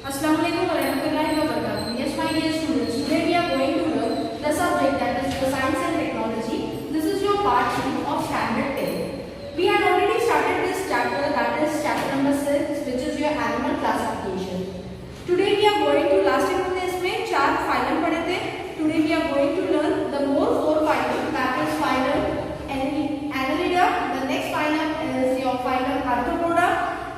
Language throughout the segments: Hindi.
Assalamualaikum warahmatullahi wabarakatuh. Yes, my dear students, today we are going to learn the subject that is the science and technology. This is your part 2 of standard 10. We had already started this chapter, that is chapter number 6, which is your animal classification. Today we are going to last हमने इसमें 4 phylum पढ़े थे. Today we are going to learn the more 4 phylum, that is phylum Annelida. The next phylum is your phylum Arthropoda.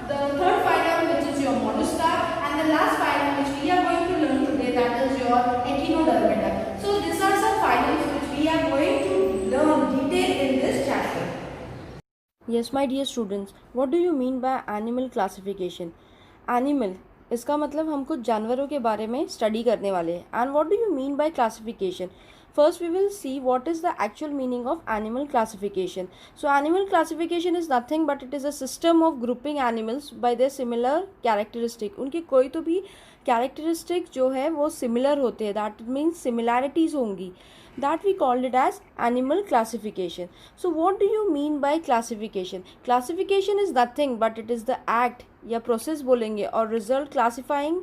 The third phylum, which is your Mollusca, and the last phylum which we are going to learn today, that is your Echinodermata. So these are some phylums which we are going to learn detail in this chapter. Yes, my dear students, what do you mean by animal classification? Animal इसका मतलब हम कुछ जानवरों के बारे में स्टडी करने वाले हैं. And what do you mean bye classification? First, we will see what is the actual meaning of animal classification. So, animal classification is nothing but it is a system of grouping animals by their similar characteristic. उनके कोई तो भी characteristic जो है वो similar होते हैं. That means similarities होंगी. That we called it as animal classification. So, what do you mean by classification? Classification is nothing but it is the act या process बोलेंगे और result classifying.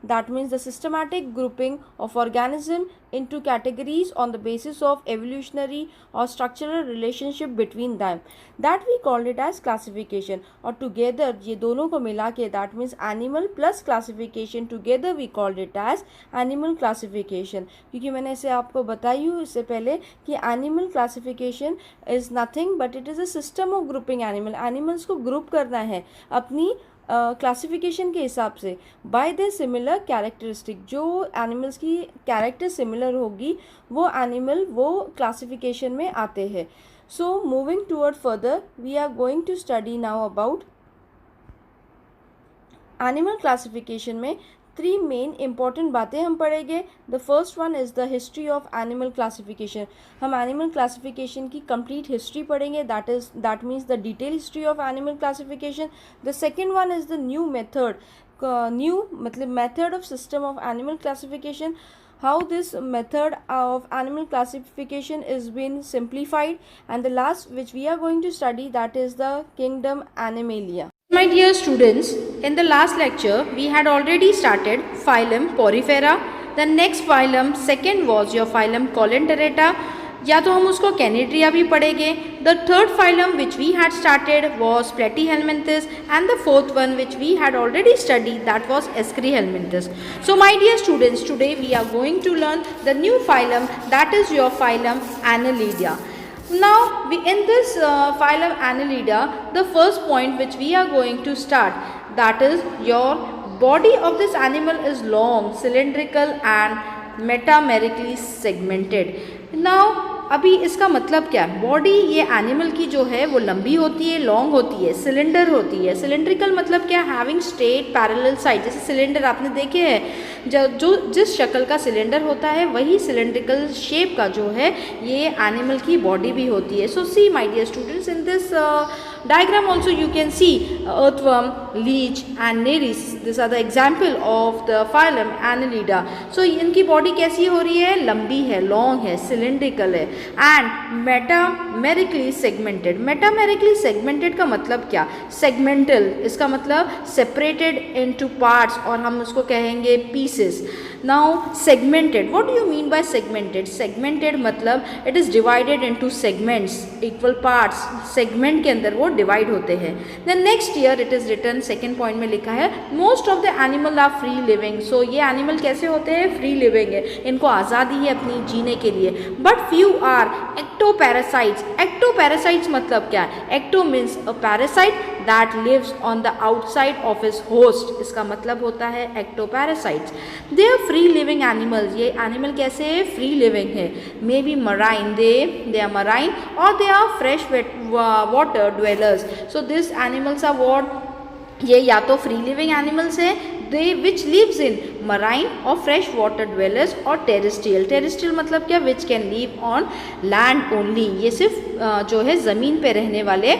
That means the systematic grouping of organism into categories on the basis of evolutionary or structural relationship between them. That we called it as classification. और together ये दोनों को मिला के that means animal plus classification together we called it as animal classification. क्योंकि मैंने इसे आपको बताई हूँ इससे पहले कि animal classification is nothing but it is a system of grouping animal. Animals को group करना है अपनी क्लासिफिकेशन के हिसाब से बाय द सिमिलर कैरेक्टरिस्टिक. जो एनिमल्स की कैरेक्टर सिमिलर होगी वो एनिमल वो क्लासिफिकेशन में आते हैं. So moving toward further we are going to study now about animal classification में 3 मेन इंपॉर्टेंट बातें हम पढ़ेंगे. The first one is the history of animal classification. हम एनिमल क्लासिफिकेशन की कंप्लीट हिस्ट्री पढ़ेंगे. That means the detail history of animal classification. The second one is the new method. New मतलब method of system of animal classification. How this method of animal classification is been simplified. And the last which we are going to study, that is the kingdom Animalia. My dear students, in the last lecture we had already started phylum Porifera. The next phylum, second was your phylum Colenterata. या तो हम उसको कैनिड्रिया भी पढ़ेंगे. The third phylum which we had started was Platyhelminthes and the fourth one which we had already study that was Aschelminthes. So my dear students, today we are going to learn the new phylum, that is your phylum Annelida. Now in this phylum Annelida, the first point which we are going to start, that is your body of this animal is long, cylindrical and metamerically segmented. Now अभी इसका मतलब क्या है? बॉडी ये एनिमल की जो है वो लंबी होती है, लॉन्ग होती है, सिलेंडर होती है. सिलेंड्रिकल मतलब क्या? Having straight parallel side. जैसे सिलेंडर आपने देखे हैं, जो जिस शक्ल का सिलेंडर होता है वही सिलेंड्रिकल शेप का जो है ये एनिमल की बॉडी भी होती है. So see my dear students, in this diagram also you can see earthworm, leech and nereis. These are the example of the phylum Annelida. So इनकी बॉडी कैसी हो रही है? लंबी है, लॉन्ग है, सिलेंड्रिकल है and metamerically segmented. Metamerically segmented का मतलब क्या? सेगमेंटल, इसका मतलब सेपरेटेड इनटू पार्ट्स और हम उसको कहेंगे pieces. Now segmented, what do you mean by segmented? Segmented मतलब it is divided into segments, equal parts. Segment के अंदर वो डिवाइड होते हैं. Then next year it is written, second point में लिखा है most of the animal are free living. So ये एनिमल कैसे होते हैं? फ्री लिविंग है, इनको आज़ादी है अपनी जीने के लिए. But few are ectoparasites. Ectoparasites मतलब क्या है? Ecto means a parasite that lives on the outside of his host. इसका मतलब होता है ectoparasites. They are free living animals. ये एनिमल कैसे है? फ्री लिविंग है. May be marine, they are marine और they are fresh water dwellers. So these animals are what? ये या तो फ्री लिविंग एनिमल्स है, दे विच लिव्स इन मराइन और फ्रेश वाटर ड्वेलर्स, और टेरेस्ट्रियल. टेरेस्ट्रियल मतलब क्या? Which can live on land only. ये सिर्फ जो है ज़मीन पे रहने वाले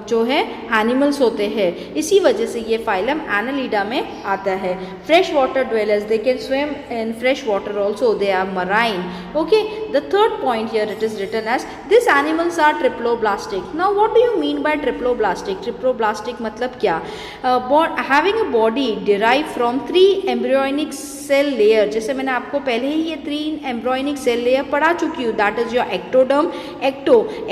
जो है एनिमल्स होते हैं, इसी वजह से ये फाइलम एनालिडा में आता है। Fresh water dwellers, they can swim in fresh water also, they are marine. Okay, the third point here it is written as this animals are triploblastic. Now what do you mean by triploblastic? Triploblastic मतलब क्या? Having a body derive from 3 embryonic cell layer, जैसे मैंने आपको पहले ही ये 3 एम्ब्रियोनिक सेल लेयर पढ़ा चुकी हूँ, that is your ectoderm.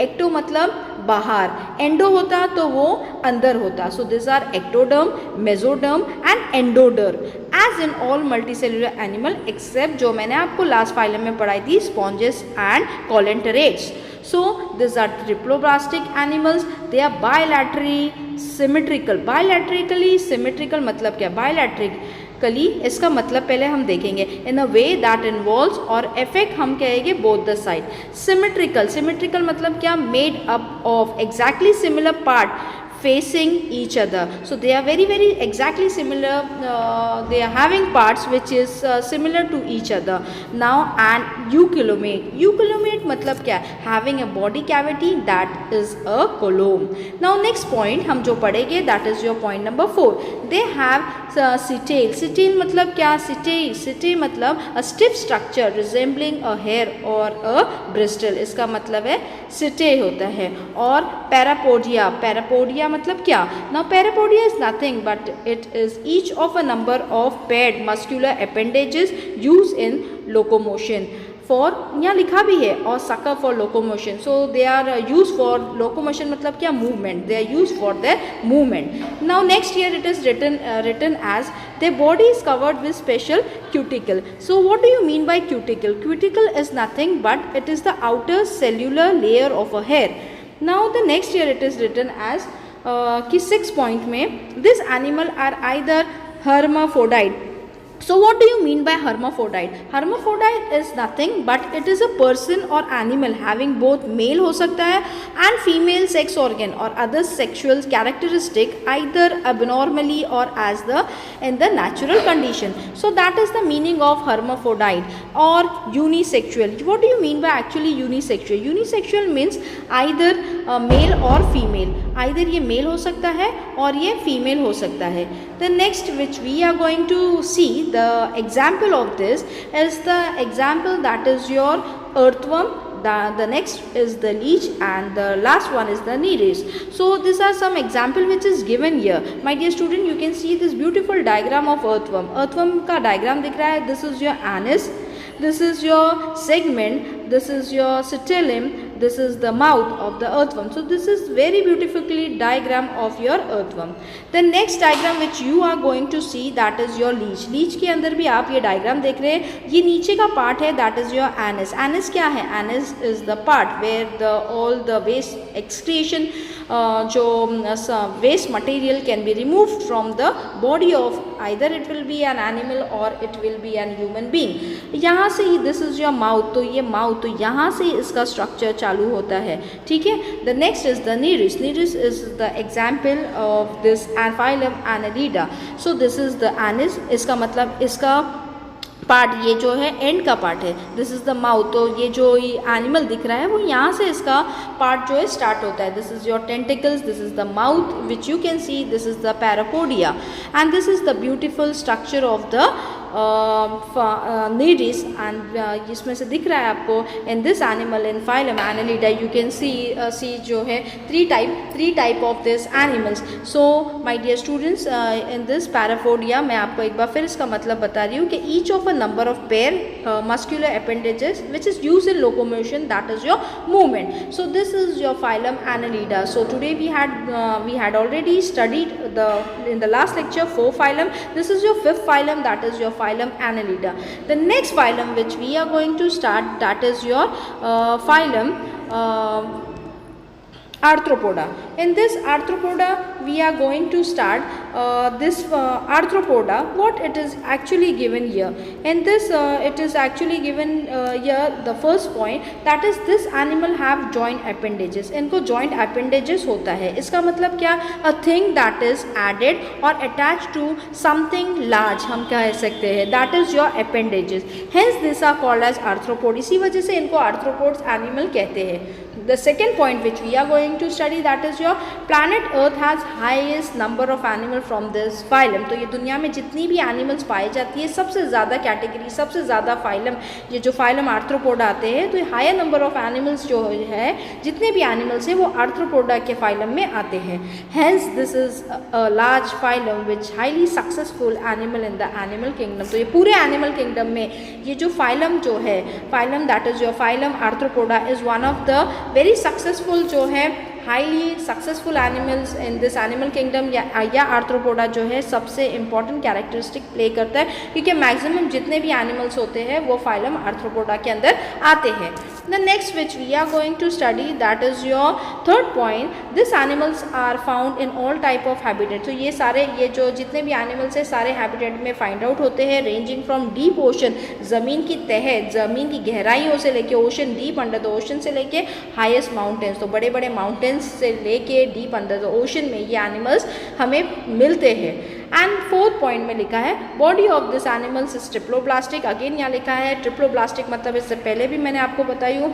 Ecto मतलब बाहर, एंडो होता तो वो अंदर होता, so this are ectoderm, mesoderm and endoderm as in all multicellular animal except जो मैंने आपको लास्ट फाइलम में पढ़ाई थी, sponges and coelenterates. So these are triploblastic animals. They are bilaterally symmetrical. Bilaterally symmetrical मतलब क्या? Bilaterally इसका मतलब पहले हम देखेंगे in a way that involves और affect हम कहेंगे both the side. Symmetrical मतलब क्या? Made up of exactly similar part facing each other. So they are very exactly similar. They are having parts which is similar to each other. Now and eucoelomate मतलब क्या? Having a body cavity that is a column. Now next point हम जो पढ़ेंगे that is your point number 4. They have setae मतलब क्या? Setae मतलब a stiff structure resembling a hair or a bristle, इसका मतलब है setae होता है। और parapodia मतलब क्या? Now parapodia is nothing but it is each of a number of paired muscular appendages used in locomotion. For यहाँ लिखा भी है और sucker for locomotion, so they are used for locomotion मतलब क्या? Movement, they are used for their movement. Now next here it is written as their body is covered with special cuticle. So what do you mean by cuticle? Cuticle is nothing but it is the outer cellular layer of a hair. Now the next here it is written as कि 6 पॉइंट में this animal are either hermaphrodite. So what do you mean by hermaphrodite? Hermaphrodite is nothing but it is a person or animal having both male हो सकता है and female sex organ or other sexual characteristic either abnormally or as the in the natural condition. So that is the meaning of hermaphrodite or unisexual. What do you mean by actually unisexual? Unisexual means either male or female. Either ये male हो सकता है और ये female हो सकता है. The next which we are going to see the example of this is the example that is your earthworm. The next is the leech and the last one is the nereis. So these are some example which is given here. My dear student, you can see this beautiful diagram of earthworm. Earthworm का diagram दिख रहा है. This is your anus, this is your segment, this is your cetellum, this is the mouth of the earthworm. So this is very beautifully diagram of your earthworm. The next diagram which you are going to see that is your leech. Leech के अंदर भी आप ये diagram देख रहे हैं. ये नीचे का part है that is your anus. Anus क्या है? Anus is the part where the all the waste excretion जो waste material can be removed from the body of either it will be an animal or it will be an human being. यहाँ से ही this is your mouth, तो ये mouth तो यहाँ से इसका structure चालू होता है. ठीक है. The next is the nereis. Nereis is the example of this phylum Annelida. So this is the anus. इसका मतलब इसका पार्ट ये जो है एंड का पार्ट है. This is the mouth. तो ये जो एनिमल दिख रहा है वो यहाँ से इसका पार्ट जो है स्टार्ट होता है. This is your tentacles, this is the mouth which you can see, this is the parapodia and this is the beautiful structure of the nereis. And इसमें से दिख रहा है आपको in this animal in phylum Annelida you can see जो है three type of this animals. So my dear students, in this parapodia मैं आपको एक बार फिर इसका मतलब बता रही हूँ कि each of a number of pair muscular appendages which is used in locomotion, that is your movement. So this is your phylum Annelida. So today we had already studied in the last lecture 4 phylum. This is your 5th phylum, that is your phylum Annelida. The next phylum which we are going to start, that is your phylum Arthropoda. In this Arthropoda we are going to start this Arthropoda, what it is actually given here. In this it is actually given here the first point, that is this animal have joint appendages. इनको joint appendages होता है. इसका मतलब क्या? A thing that is added or attached to something large हम कह सकते हैं, that is your appendages. Hence these are called as arthropod. इसी वजह से इनको arthropods animal कहते हैं. The second point which we are going to study, that is your planet Earth has highest number of animal from this phylum. तो ये दुनिया में जितनी भी एनिमल्स पाई जाती है सबसे ज़्यादा कैटेगरी, सबसे ज़्यादा फाइलम, ये जो फाइलम आर्थ्रोपोडा आते हैं, तो हायर नंबर ऑफ एनिमल्स जो है, जितने भी एनिमल्स हैं वो आर्थ्रोपोडा के फाइलम में आते हैं. Hence this is a large phylum which highly successful animal in the animal kingdom. तो ये पूरे एनिमल किंगडम में ये जो फाइलम जो है, phylum that is your phylum arthropoda is one of the very successful जो है highly successful animals in this animal kingdom. या आर्थ्रोपोडा जो है सबसे इंपॉर्टेंट कैरेक्टरिस्टिक प्ले करता है, क्योंकि मैक्सिमम जितने भी एनिमल्स होते हैं वो फाइलम आर्थ्रोपोडा के अंदर आते हैं. The next which we are going to study, that is your third point. This animals are found in all type of habitat. तो ये सारे, ये जो जितने भी एनिमल्स हैं सारे हैबिटेट में फाइंड आउट होते हैं, रेंजिंग फ्रॉम डीप ओशन, ज़मीन की तह, ज़मीन की गहराइयों से लेके ocean, deep under the ocean से लेके हाईएस्ट माउंटेन्स. तो बड़े बड़े माउंटेन्स से लेके डीप अंडर द ओशन में ये एनिमल्स हमें मिलते हैं. एंड फोर्थ पॉइंट में लिखा है body of this animals is triploblastic. Again यहाँ लिखा है ट्रिप्लोब्लास्टिक, मतलब इससे पहले भी मैंने आपको बताई हूँ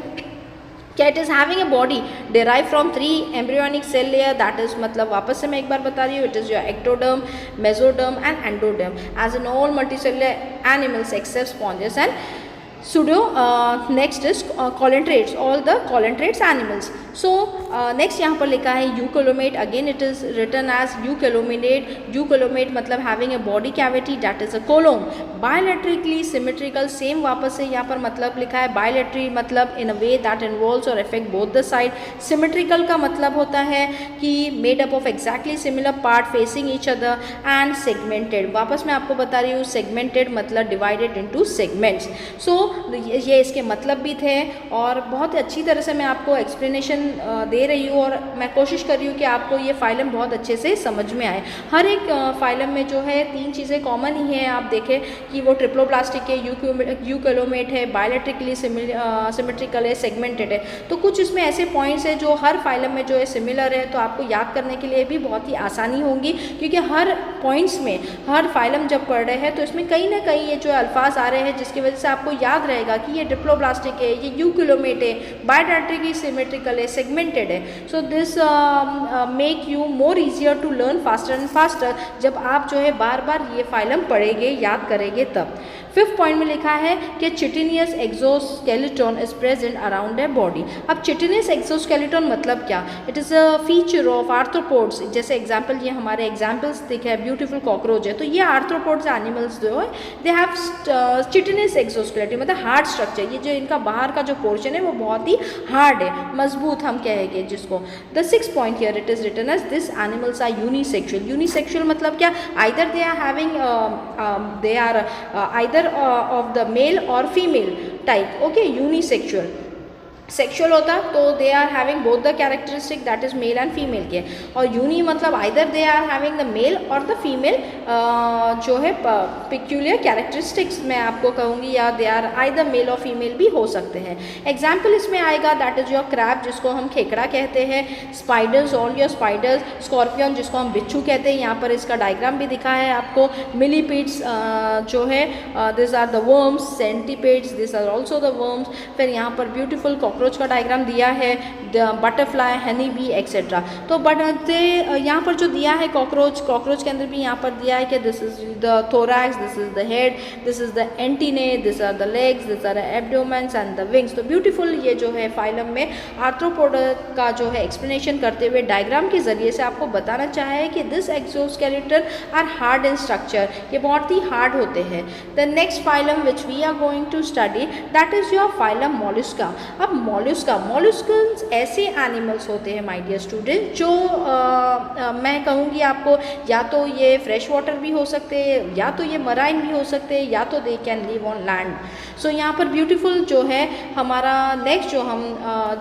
कि it is having a body derive from 3 embryonic cell layer. That is, मतलब वापस से मैं एक बार बता रही हूँ, it is your ectoderm, mesoderm and endoderm as in all multicellular animals except sponges and pseudo. Next is colentrates, all the colentrates animals. So next यहाँ पर लिखा है eucolomate. Again it is written as eucolomate. Eucolomate मतलब having a body cavity that is a column, bilaterally symmetrical. Same वापस से यहाँ पर मतलब लिखा है bilaterally, मतलब in a way that involves or affect both the side. Symmetrical का मतलब होता है कि made up of exactly similar part facing each other, and segmented. वापस मैं आपको बता रही हूँ segmented मतलब divided into segments. So ये इसके मतलब भी थे, और बहुत अच्छी तरह से मैं आपको एक्सप्लेनेशन दे रही हूँ, और मैं कोशिश कर रही हूँ कि आपको ये फाइलम बहुत अच्छे से समझ में आए. हर एक फाइलम में जो है 3 चीज़ें कॉमन ही हैं. आप देखें कि वो ट्रिप्लोब्लास्टिक है, यूकोलोमेट है, बायलैटरली सिमेट्रिकल है, सेगमेंटेड है. तो कुछ इसमें ऐसे पॉइंट्स हैं जो हर फाइलम में जो है सिमिलर है, तो आपको याद करने के लिए भी बहुत ही आसानी होंगी, क्योंकि हर पॉइंट्स में, हर फाइलम जब पढ़ रहे हैं तो इसमें कहीं ना कहीं ये जो अल्फाज आ रहे हैं जिसकी वजह से आपको याद रहेगा कि ये ट्रिप्लोब्लास्टिक है, ये यूकोलोमेट है, बायलैटरली सिमेट्रिकल है, सेगमेंटेड है. So this make you more easier to learn faster and faster, जब आप जो है बार बार ये फाइलम पढ़ेंगे, याद करेंगे तब. फिफ्थ पॉइंट में लिखा है कि chitinous exoskeleton is present around a body. अब चिटिनियस एक्सोस्केलेटन मतलब क्या? It is a feature of arthropods. जैसे एग्जाम्पल, ये हमारे एग्जाम्पल्स दिखे, ब्यूटीफुल कॉकरोच है, तो ये आर्थ्रोपोड्स एनिमल्स जो है दे हैव चिटिनियस एक्सोस्केलेटन, मतलब हार्ड स्ट्रक्चर. ये जो इनका बाहर का जो पोर्शन है वो बहुत ही हार्ड है, मजबूत हम कहेंगे जिसको. The six point here it is written as this animals are unisexual. Unisexual मतलब क्या? Either they are having, they are either of the male or female type. Okay, unisexual. Sexual होता तो they are having both the characteristic, that is male and female के. और यूनी मतलब either they are having the male और द फीमेल जो है पिक्यूलियर कैरेक्टरिस्टिक्स मैं आपको कहूँगी, या दे आर आइदर मेल और फीमेल भी हो सकते हैं. एग्जाम्पल इसमें आएगा दैट इज योर क्रैब जिसको हम खेकड़ा कहते हैं, spiders, all your spiders, scorpion जिसको हम बिच्छू कहते हैं. यहाँ पर इसका डायग्राम भी दिखा है आपको. मिलीपीड्स जो है this are the worms, centipedes this are also the worms. फिर यहाँ पर ब्यूटीफुल कॉकरोच का डायग्राम दिया है, बटरफ्लाई, हनी बी एक्सेट्रा. तो बट यहाँ पर जो दिया है कॉकरोच के अंदर भी यहाँ पर दिया है कि this is the thorax, this is the head, this is the antennae, this are the legs, this are the abdomens and the wings. तो ब्यूटीफुल ये जो है फाइलम में आर्थ्रोपोडा का जो है एक्सप्लेनेशन करते हुए डायग्राम के जरिए से आपको बताना चाहा है कि this exoskeleton are hard in structure, ये बहुत ही हार्ड होते हैं. The next phylum which we are going to study that is your phylum Mollusca. अब मोलस्कन्स ऐसे एनिमल्स होते हैं माय डियर स्टूडेंट जो मैं कहूँगी आपको या तो ये फ्रेश वाटर भी हो सकते हैं, या तो ये मराइन भी हो सकते हैं, या तो they can live on land. So यहाँ पर ब्यूटीफुल जो है हमारा नेक्स्ट जो हम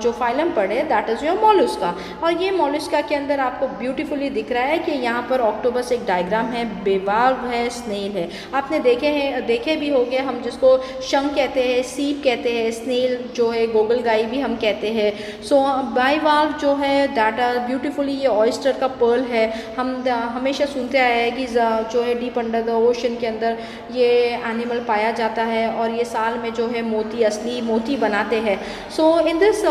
जो फाइलम पढ़े दैट इज़ योर मोलस्का. और ये मोलस्का के अंदर आपको ब्यूटीफुली दिख रहा है कि यहाँ पर ऑक्टोपस एक डायग्राम है, बिवाल्व है, स्नेल है. आपने देखे भी होंगे, हम जिसको शंख कहते हैं, सीप कहते हैं, स्नेल जो है गोगल गाय मोलस्काई भी हम कहते हैं। सो बाइवाल्व जो है दैट आर ब्यूटीफुली, ये ऑयस्टर का पर्ल है। हम हमेशा सुनते आए हैं कि जो है डीप अंडर द ओशन के अंदर ये एनिमल पाया जाता है और ये साल में जो है मोती, असली मोती बनाते हैं। So in this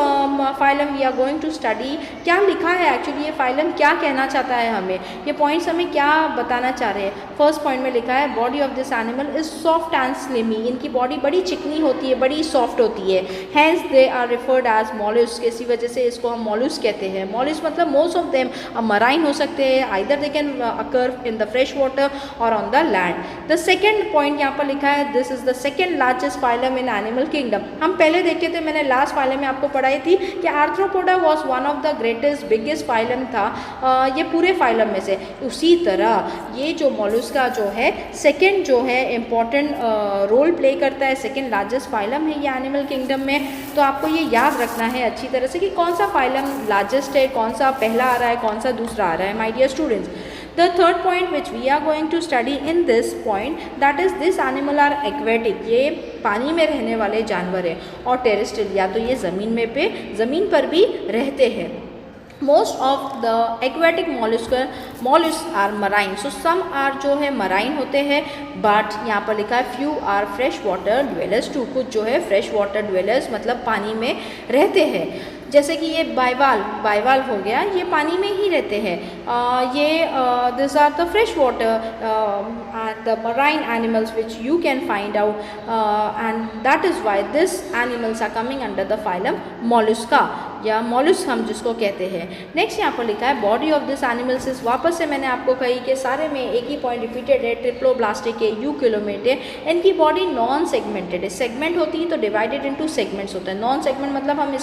phylum we are going to study क्या लिखा है एक्चुअली, ये फाइलम क्या कहना चाहता है हमें, ये पॉइंट्स हमें क्या बताना चाह रहे हैं। फर्स्ट पॉइंट में लिखा है body of this animal is soft and slimy, इनकी बॉडी बड़ी चिकनी होती है, बड़ी सॉफ्ट होती है। Hence they are referred as mollusc, इसी वजह से इसको हम मॉलस्क कहते हैं। मॉलस्क मतलब मोस्ट ऑफ देम मराइन हो सकते हैं, either they can occur in the fresh water और on the land. The second point यहाँ पर लिखा है this is the second largest phylum in animal kingdom. हम पहले देखे थे, मैंने लास्ट फाइलम में आपको पढ़ाई थी कि arthropoda was one of the greatest biggest phylum था ये पूरे फाइलम में से। उसी तरह ये जो मॉलस्का जो है सेकेंड जो है इम्पॉर्टेंट रोल प्ले करता है, सेकेंड लार्जेस्ट फाइलम है ये एनिमल किंगडम में। तो आपको ये याद रखना है अच्छी तरह से कि कौन सा फाइलम लार्जेस्ट है, कौन सा पहला आ रहा है, कौन सा दूसरा आ रहा है my dear students. The third point which we are going to study in this point that is this animal are aquatic, ये पानी में रहने वाले जानवर हैं, और टेरेस्ट्रियल या तो ये ज़मीन पर भी रहते हैं। Most of the aquatic mollusks are marine, so some are जो है marine होते हैं, but यहाँ पर लिखा है few are fresh water dwellers too, कुछ जो है fresh water dwellers मतलब पानी में रहते हैं। जैसे कि ये बाइवाल हो गया, ये पानी में ही रहते हैं। ये this are the fresh water the marine animals which you can find out and that is why this animals are coming under the phylum Mollusca या मॉलस्क हम जिसको कहते हैं। नेक्स्ट यहाँ पर लिखा है body of this animals is, वापस से मैंने आपको कही कि सारे में एक ही पॉइंट रिपीटेड है, ट्रिप्लोब्लास्टिक है, यूक्यूलोमेट है। इनकी बॉडी नॉन सेगमेंटेड है, सेगमेंट होती है तो डिवाइडेड इनटू सेगमेंट्स होता है। नॉन सेगमेंट मतलब हम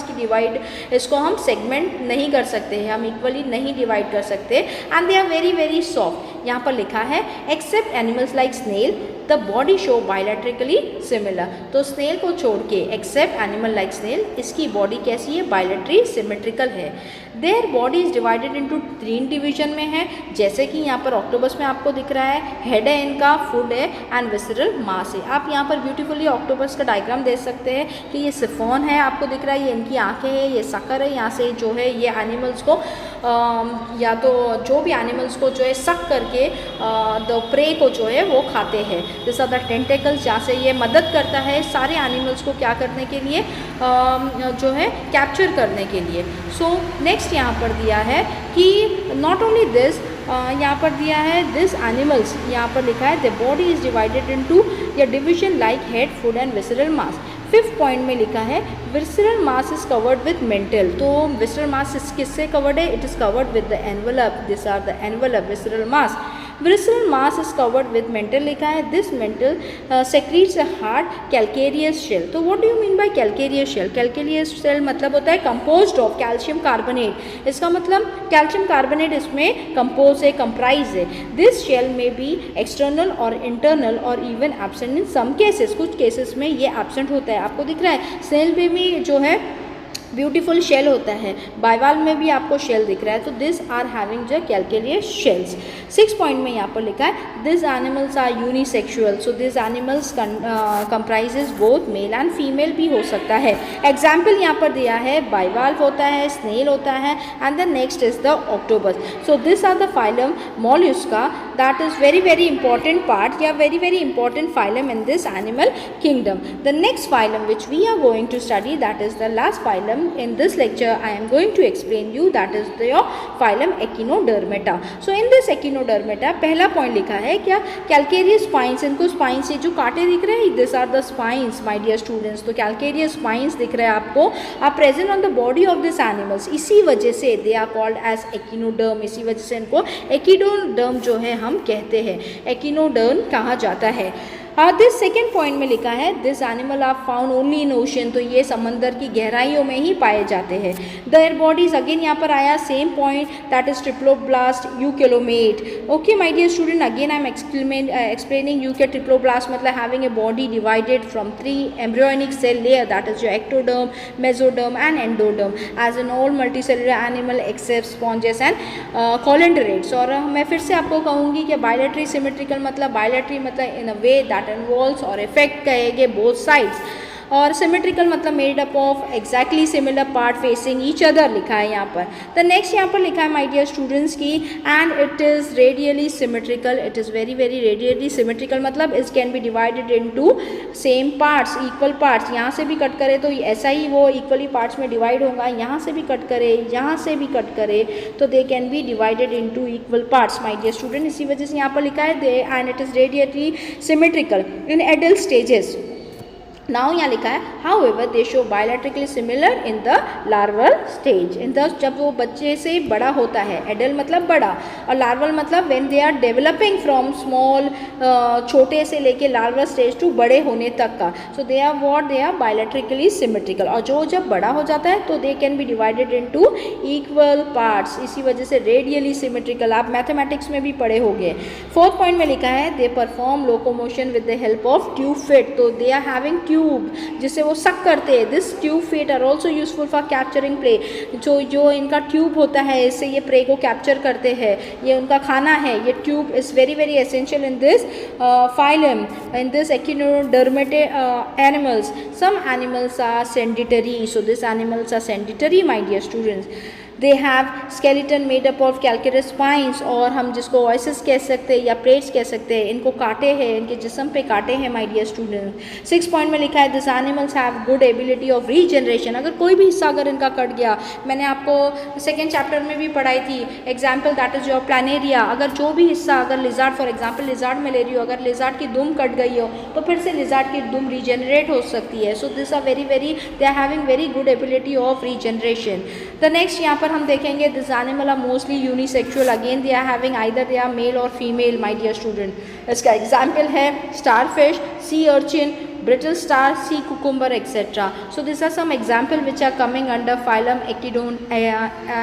इसको हम सेगमेंट नहीं कर सकते हैं, हम इक्वली नहीं डिवाइड कर सकते। And they are very very soft. यहाँ पर लिखा है except animals like snail the body show bilaterally similar, तो स्नेल को छोड़ के एक्सेप्ट एनिमल लाइक स्नेल इसकी बॉडी कैसी है, बायलैट्री सिमेट्रिकल है। Their body is divided into 3 division में है, जैसे कि यहाँ पर ऑक्टोपस में आपको दिख रहा है, हेड है इनका, फुट है एंड विसरल मास है। आप यहाँ पर ब्यूटीफुली ऑक्टोपस का डायग्राम देख सकते हैं कि ये सिफोन है, आपको दिख रहा है, ये इनकी आंखें हैं, ये सकर है, यहाँ से जो है ये एनिमल्स को या तो जो भी एनिमल्स को जो है सक करके द प्रे को जो है वो खाते हैं। दिस आर द टेंटेकल्स, जहाँ से ये मदद करता है सारे एनिमल्स को क्या करने के लिए, जो है कैप्चर करने के लिए। सो नेक्स्ट यहाँ पर दिया है कि नॉट ओनली दिस, यहाँ पर दिया है दिस एनिमल्स, यहाँ पर लिखा है the body is divided into या division like head, foot and visceral mass. 5th point में लिखा है visceral mass is covered with mantle, तो विसरल मास किससे कवर्ड है, it is covered with the envelope, this are the envelope visceral mass. Visceral mass is covered with mantle लिखा है, this mantle secretes a hard calcareous shell. तो what do you mean by calcareous shell? Calcareous shell मतलब होता है कंपोज्ड ऑफ कैल्शियम कार्बोनेट, इसका मतलब कैल्शियम कार्बोनेट इसमें कंपोज है, कंप्राइज है। दिस शेल में बी एक्सटर्नल और इंटरनल और even absent in some cases, कुछ केसेस में ये एब्सेंट होता है। आपको दिख रहा है सेल में भी जो है ब्यूटीफुल शेल होता है, बाइवाल में भी आपको शेल दिख रहा है, तो दिस आर हैविंग जो कैल्केरियस शेल्स। 6th पॉइंट में यहाँ पर लिखा है this animals are unisexual, so this animals comprises both male and female भी हो सकता है। एग्जाम्पल यहाँ पर दिया है बाइवाल होता है, स्नेल होता है and the next is the octopus. So this are the phylum Mollusca that is very very important part या very very important phylum in this animal kingdom. The next phylum which we are going to study that is the last phylum in this lecture I am going to explain you that is the phylum Echinodermata. So in this Echinodermata पहला पॉइंट लिखा है क्या, कैल्केरियस स्पाइंस, इनको स्पाइंस से जो कांटे दिख रहे हैं this are the spines my dear students, तो कैल्केरियस स्पाइंस दिख रहे हैं आपको, are present on the body of this animals, इसी वजह से they are called as echinoderm, इसी वजह से इनको एकिनोडर्म जो है हम कहते हैं, एकिनोडर्म कहा जाता है। दिस सेकेंड पॉइंट में लिखा है this animal are found only in ocean, तो ये समंदर की गहराइयों में ही पाए जाते हैं। देयर बॉडीज अगेन यहाँ पर आया same point that is triploblast eucoelomate. Okay my dear student, again I am explaining you के ट्रिप्लोब्लास्ट मतलब having a body divided from 3 embryonic cell layer that is your ectoderm, mesoderm and endoderm as in all multicellular animal except sponges and coelenterates. और मैं फिर से आपको कहूँगी कि बायलैटरी सिमेट्रिकल मतलब बायलैटरी मतलब इन अ वे दैट इन्वॉल्व्स और इफेक्ट कहेंगे बोथ साइड्स। और सिमेट्रिकल मतलब made up of exactly similar part facing each other लिखा है यहाँ पर। द नेक्स्ट यहाँ पर लिखा है माय डियर स्टूडेंट्स की and it is radially symmetrical, it is very very radially symmetrical मतलब it can be divided into same parts, equal parts. यहाँ से भी कट करे तो ऐसा ही वो इक्वली पार्ट्स में डिवाइड होगा, यहाँ से भी कट करे, यहाँ से भी कट करे तो they can be divided into equal parts my dear student. इसी वजह से यहाँ पर लिखा है they and it is radially symmetrical in adult stages. Now यहाँ लिखा है however they show bilaterally similar in the larval stage. In the जब वो बच्चे से बड़ा होता है, एडल्ट मतलब बड़ा और लार्वल मतलब when they are developing from small, छोटे से लेके लार्वल स्टेज टू बड़े होने तक का। So they are what they are bilaterally symmetrical. और जो जब बड़ा हो जाता है तो they can be divided into equal parts, इसी वजह से रेडियली सिमेट्रिकल। आप मैथमेटिक्स में भी पढ़े होंगे। फोर्थ पॉइंट में लिखा है they perform locomotion with the help of tube fit. तो दे आर हैविंग ट्यूब जिससे वो सक करते हैं। This tube feet are also useful for capturing prey. जो इनका ट्यूब होता है इससे ये प्रे को कैप्चर करते हैं, ये उनका खाना है। ये tube is very very essential in this phylum, in this echinodermata animals. Some animals are sedentary, so this animals are sedentary my dear students. They have skeleton made up of calcareous spines, और हम जिसको वॉइसेस कह सकते हैं या प्लेट्स कह सकते हैं। इनको काटे हैं, इनके जिस्म पे काटे हैं माय डियर स्टूडेंट। 6 पॉइंट में लिखा है this animals have good ability of regeneration. अगर कोई भी हिस्सा अगर इनका कट गया, मैंने आपको सेकेंड चैप्टर में भी पढ़ाई थी example that is your Planaria. अगर जो भी हिस्सा, अगर लिजार्ड फॉर एग्जाम्पल लिजार्ड में ले रही हो, अगर लिजार्ड की दुम कट गई हो तो फिर से लिजार्ड की दुम रीजनरेट हो सकती है। So this are very very they are having very good ability of regeneration. The next यहाँ पर हम देखेंगे this animal are mostly unisexual. Again they are having either they are male और फीमेल माय डियर स्टूडेंट। इसका एग्जाम्पल है starfish, sea urchin, brittle star, sea cucumber, etc. So these are some example which are coming under phylum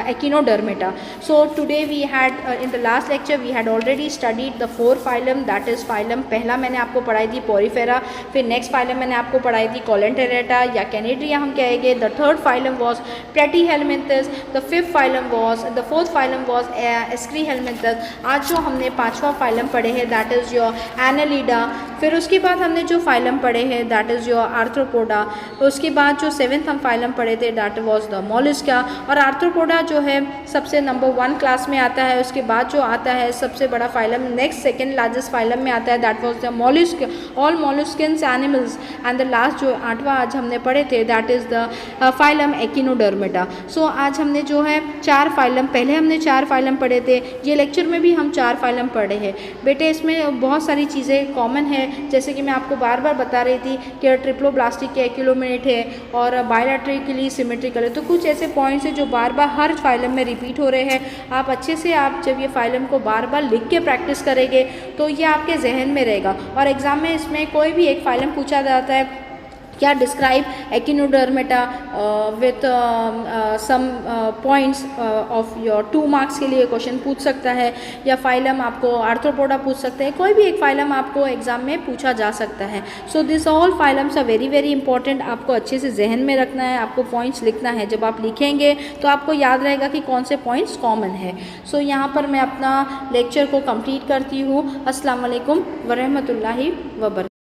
Echinodermata. So today we had in the last lecture we had already studied the 4 phylum, that is phylum पहला मैंने आपको पढ़ाई थी Porifera, फिर next phylum मैंने आपको पढ़ाई थी Colenterata या Canidria हम कहेंगे। The third phylum was Platyhelminthes, the fifth phylum was, the fourth phylum was Escherihelminthes। आज जो हमने 5वां phylum पढ़े हैं that is your Annelida। फिर उसके बाद हमने जो phylum पढ़े है दैट इज़ योर आर्थ्रोपोडा। उसके बाद जो 7th हम फाइलम पढ़े थे दैट वाज द मॉलस्का। और आर्थ्रोपोडा जो है सबसे नंबर 1 क्लास में आता है। उसके बाद जो आता है सबसे बड़ा phylum next second largest phylum में आता है that was the mollusc, all molluscan animals. And the last जो 8वां आज हमने पढ़े थे that is the phylum echinodermata. So आज हमने जो है 4 फाइलम, पहले हमने 4 फाइलम पढ़े थे, ये लेक्चर में भी हम 4 फाइलम पढ़े हैं। बेटे इसमें बहुत सारी चीज़ें कॉमन है, जैसे कि मैं आपको बार बार बता रही थी कि ट्रिप्लोब्लास्टिक के एक्यूलोमेट है और बायोलैट्रिकली सिमेट्रिकल है। तो कुछ ऐसे पॉइंट्स हैं जो बार बार हर फाइलम में रिपीट हो रहे हैं। आप अच्छे से आप जब ये फाइलम को बार बार लिख के प्रैक्टिस करेंगे तो ये आपके जहन में रहेगा। और एग्ज़ाम में इसमें कोई भी एक फाइलम पूछा जाता है क्या describe echinodermata with some points of your 2 marks के लिए क्वेश्चन पूछ सकता है, या फाइलम आपको आर्थ्रोपोडा पूछ सकते हैं। कोई भी एक फाइलम आपको एग्जाम में पूछा जा सकता है। So this all phylums are very very important. आपको अच्छे से जहन में रखना है, आपको पॉइंट्स लिखना है। जब आप लिखेंगे तो आपको याद रहेगा कि कौन से पॉइंट्स कॉमन है। सो यहाँ पर मैं अपना लेक्चर को कंप्लीट करती हूँ। अस्सलाम वालेकुम वरहमतुल्लाहि वबरकातुहू।